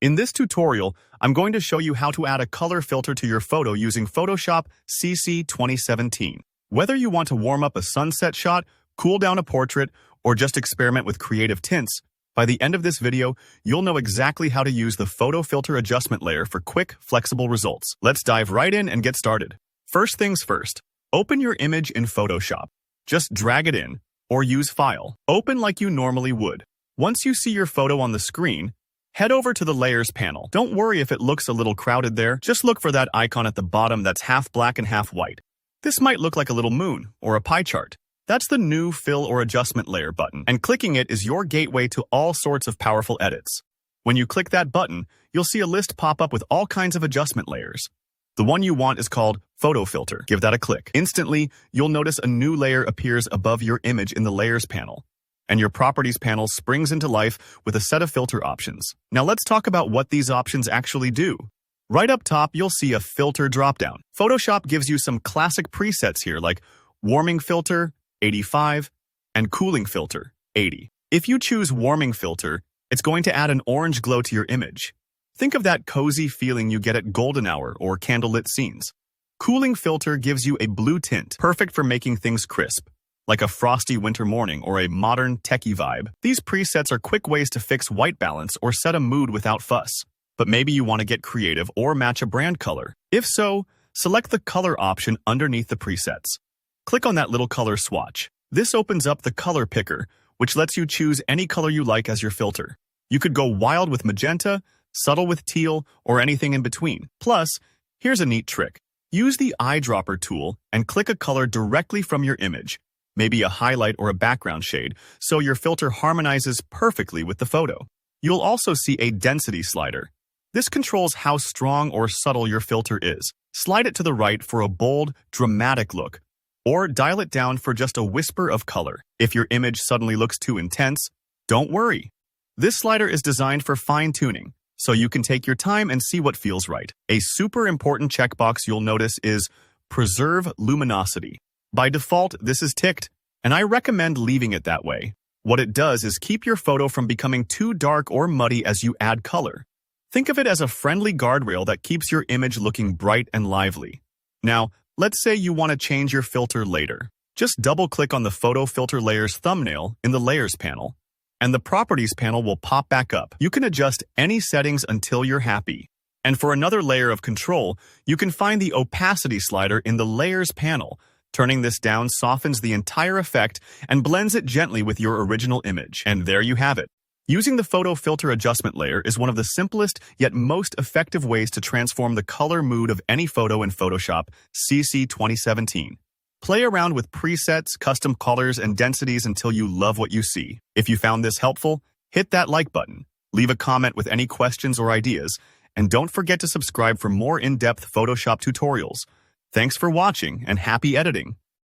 In this tutorial, I'm going to show you how to add a color filter to your photo using Photoshop CC 2017. Whether you want to warm up a sunset shot, cool down a portrait, or just experiment with creative tints, by the end of this video, you'll know exactly how to use the photo filter adjustment layer for quick, flexible results. Let's dive right in and get started. First things first, open your image in Photoshop. Just drag it in, or use File. Open like you normally would. Once you see your photo on the screen, head over to the Layers panel. Don't worry if it looks a little crowded there. Just look for that icon at the bottom that's half black and half white. This might look like a little moon or a pie chart. That's the new Fill or Adjustment Layer button, and clicking it is your gateway to all sorts of powerful edits. When you click that button, you'll see a list pop up with all kinds of adjustment layers. The one you want is called Photo Filter. Give that a click. Instantly, you'll notice a new layer appears above your image in the Layers panel, and your Properties panel springs into life with a set of filter options. Now let's talk about what these options actually do. Right up top, you'll see a Filter dropdown. Photoshop gives you some classic presets here like Warming Filter, 85, and Cooling Filter, 80. If you choose Warming Filter, it's going to add an orange glow to your image. Think of that cozy feeling you get at golden hour or candlelit scenes. Cooling Filter gives you a blue tint, perfect for making things crisp, like a frosty winter morning or a modern techie vibe. These presets are quick ways to fix white balance or set a mood without fuss. But maybe you want to get creative or match a brand color. If so, select the color option underneath the presets. Click on that little color swatch. This opens up the color picker, which lets you choose any color you like as your filter. You could go wild with magenta, subtle with teal, or anything in between. Plus, here's a neat trick. Use the eyedropper tool and click a color directly from your image, maybe a highlight or a background shade, so your filter harmonizes perfectly with the photo. You'll also see a density slider. This controls how strong or subtle your filter is. Slide it to the right for a bold, dramatic look, or dial it down for just a whisper of color. If your image suddenly looks too intense, don't worry. This slider is designed for fine-tuning, so you can take your time and see what feels right. A super important checkbox you'll notice is Preserve Luminosity. By default, this is ticked, and I recommend leaving it that way. What it does is keep your photo from becoming too dark or muddy as you add color. Think of it as a friendly guardrail that keeps your image looking bright and lively. Now, let's say you want to change your filter later. Just double-click on the Photo Filter Layers thumbnail in the Layers panel, and the Properties panel will pop back up. You can adjust any settings until you're happy. And for another layer of control, you can find the opacity slider in the Layers panel. Turning this down softens the entire effect and blends it gently with your original image. And there you have it. Using the photo filter adjustment layer is one of the simplest yet most effective ways to transform the color mood of any photo in Photoshop CC 2017. Play around with presets, custom colors, and densities until you love what you see. If you found this helpful, hit that like button, leave a comment with any questions or ideas, and don't forget to subscribe for more in-depth Photoshop tutorials. Thanks for watching and happy editing!